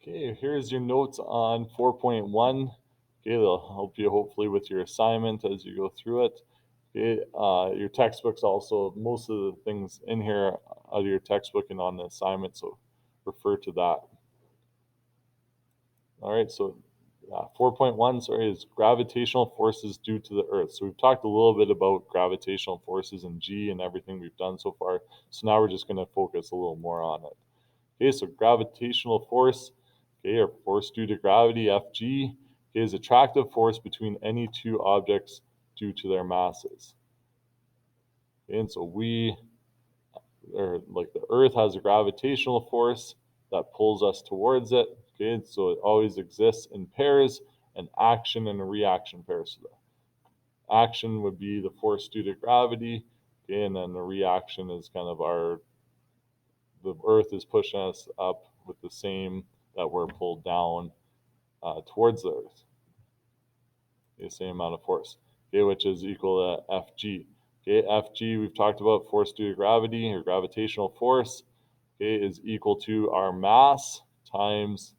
Okay, here's your notes on 4.1. Okay, they'll help you hopefully with your assignment as you go through it. Okay, your textbook's also most of the things in here out of your textbook and on the assignment, so refer to that. All right, so 4.1, sorry, is gravitational forces due to the Earth. So we've talked a little bit about gravitational forces and G and everything we've done so far. So now we're just going to focus a little more on it. Okay, so gravitational force, okay, or force due to gravity, Fg, is attractive force between any two objects due to their masses. Okay, and so or like the Earth has a gravitational force that pulls us towards it. Okay, so it always exists in pairs, an action and a reaction pair. So the action would be the force due to gravity, okay, and then the reaction is kind of the Earth is pushing us up with the same that we're pulled down towards the Earth. The same amount of force, okay, which is equal to Fg. Okay, Fg we've talked about force due to gravity or gravitational force. Okay, is equal to our mass times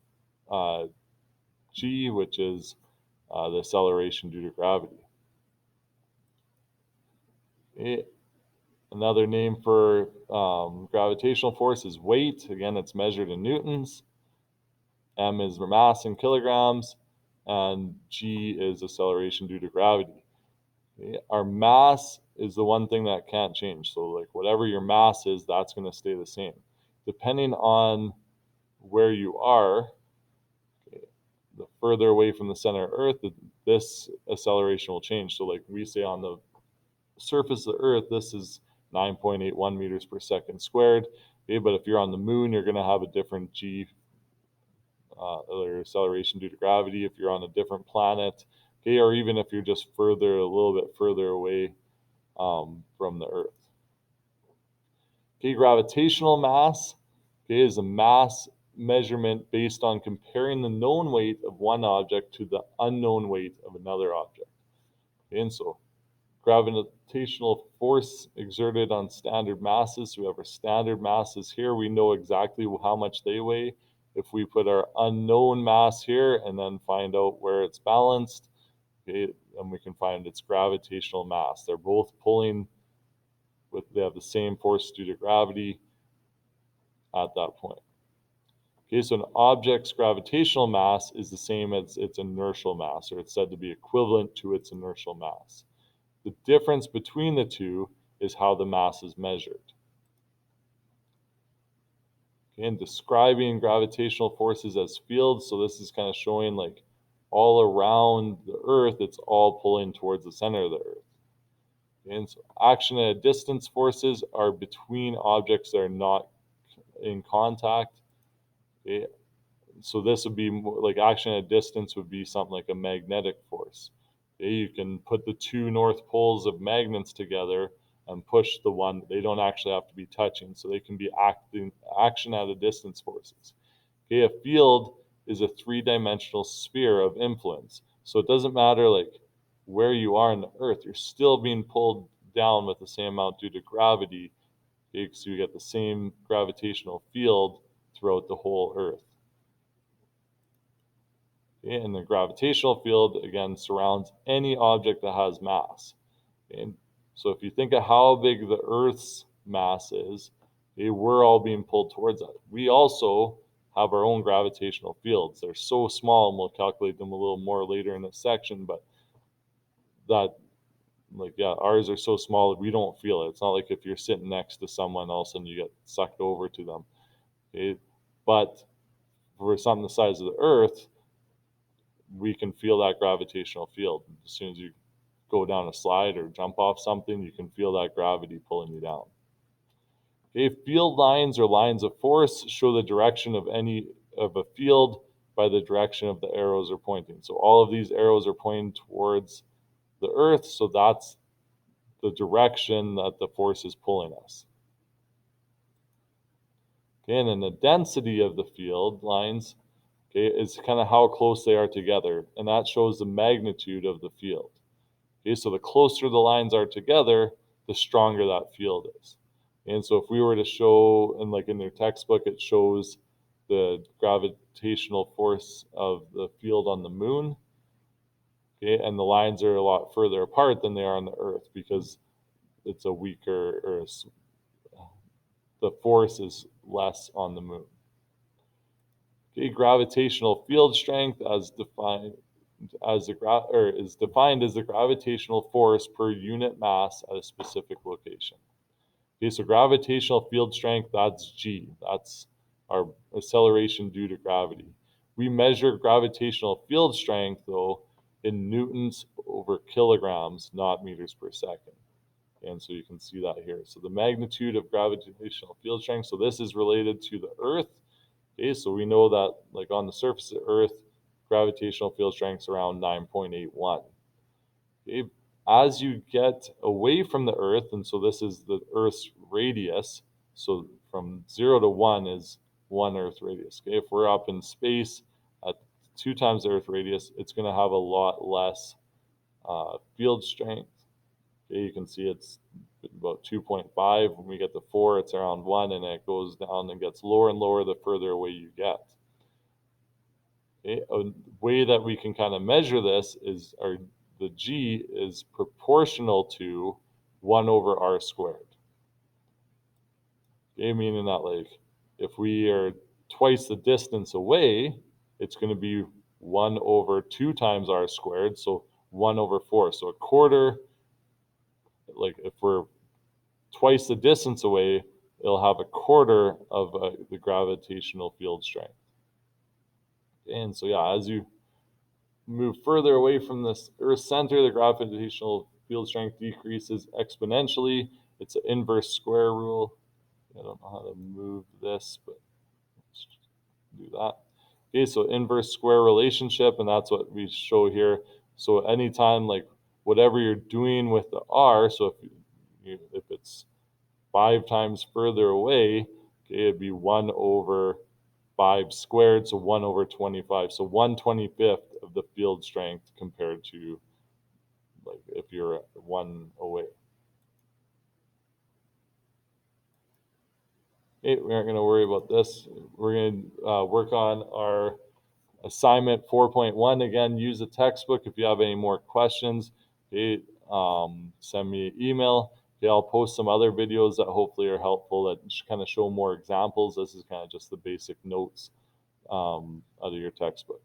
g, which is the acceleration due to gravity. Okay. Another name for gravitational force is weight. Again, it's measured in newtons. M is mass in kilograms, and g is acceleration due to gravity. Okay. Our mass is the one thing that can't change. So, like whatever your mass is, that's going to stay the same. Depending on where you are, okay, the further away from the center of Earth, this acceleration will change. So, like we say on the surface of the Earth, this is 9.81 meters per second squared. Okay, but if you're on the moon, you're going to have a different g or acceleration due to gravity. If you're on a different planet, okay, or even if you're just a little bit further away from the Earth. Okay, gravitational mass, okay, is a mass measurement based on comparing the known weight of one object to the unknown weight of another object. Okay, and so gravitational force exerted on standard masses. So we have our standard masses here. We know exactly how much they weigh. If we put our unknown mass here and then find out where it's balanced, okay, and we can find its gravitational mass. They're both pulling they have the same force due to gravity at that point. Okay, so an object's gravitational mass is the same as its inertial mass, or it's said to be equivalent to its inertial mass. The difference between the two is how the mass is measured. Okay, and describing gravitational forces as fields, so this is kind of showing like all around the Earth, it's all pulling towards the center of the Earth. Okay, and so action at a distance forces are between objects that are not in contact. Okay, so this would be more, like action at a distance would be something like a magnetic force. Okay, you can put the two north poles of magnets together and push the one. They don't actually have to be touching, so they can be action at a distance forces. Okay, a field is a three-dimensional sphere of influence. So it doesn't matter like where you are on the Earth, you're still being pulled down with the same amount due to gravity. Okay, so you get the same gravitational field throughout the whole Earth. Okay, and the gravitational field, again, surrounds any object that has mass. Okay, and so if you think of how big the Earth's mass is, okay, we're all being pulled towards that. We also have our own gravitational fields. They're so small, and we'll calculate them a little more later in this section, but that, like, yeah, ours are so small that we don't feel it. It's not like if you're sitting next to someone else and you get sucked over to them. Okay, but for something the size of the Earth, we can feel that gravitational field. As soon as you go down a slide or jump off something, you can feel that gravity pulling you down. Okay, field lines or lines of force show the direction of a field by the direction of the arrows are pointing. So all of these arrows are pointing towards the Earth, so that's the direction that the force is pulling us. Okay, and then the density of the field lines, okay, is kind of how close they are together, and that shows the magnitude of the field. Okay, so the closer the lines are together, the stronger that field is. And so if we were to show, and like in their textbook, it shows the gravitational force of the field on the moon. Okay, and the lines are a lot further apart than they are on the Earth because it's a weaker, or the force is less on the moon. Okay, gravitational field strength as defined as is defined as the gravitational force per unit mass at a specific location. Okay, so gravitational field strength, that's G. That's our acceleration due to gravity. We measure gravitational field strength, though, in newtons over kilograms, not meters per second. And so you can see that here. So the magnitude of gravitational field strength, so this is related to the Earth. Okay, so we know that like on the surface of Earth, gravitational field strength is around 9.81. Okay, as you get away from the Earth, and so this is the Earth's radius, so from 0 to 1 is 1 Earth radius. Okay, if we're up in space at 2 times the Earth radius, it's going to have a lot less field strength. Okay, you can see it's about 2.5. When we get to 4, it's around 1, and it goes down and gets lower and lower the further away you get. Okay, a way that we can kind of measure this is the G is proportional to 1 over r squared. Okay, meaning that like if we are twice the distance away, it's going to be 1 over 2 times r squared, so 1 over 4. So a quarter, like if we're twice the distance away, it'll have a quarter of the gravitational field strength. And so yeah, as you move further away from this Earth center, the gravitational field strength decreases exponentially. It's an inverse square rule. I don't know how to move this, but let's do that. Okay, so inverse square relationship, and that's what we show here. So anytime, like whatever you're doing with the r, so if it's 5 times further away, okay, it'd be 1 over 5 squared, so 1 over 25. So 1/25 of the field strength compared to like if you're 1 away. Okay, we aren't going to worry about this. We're going to work on our assignment 4.1. Again, use a textbook. If you have any more questions, okay, send me an email. Okay, I'll post some other videos that hopefully are helpful that kind of show more examples. This is kind of just the basic notes out of your textbook.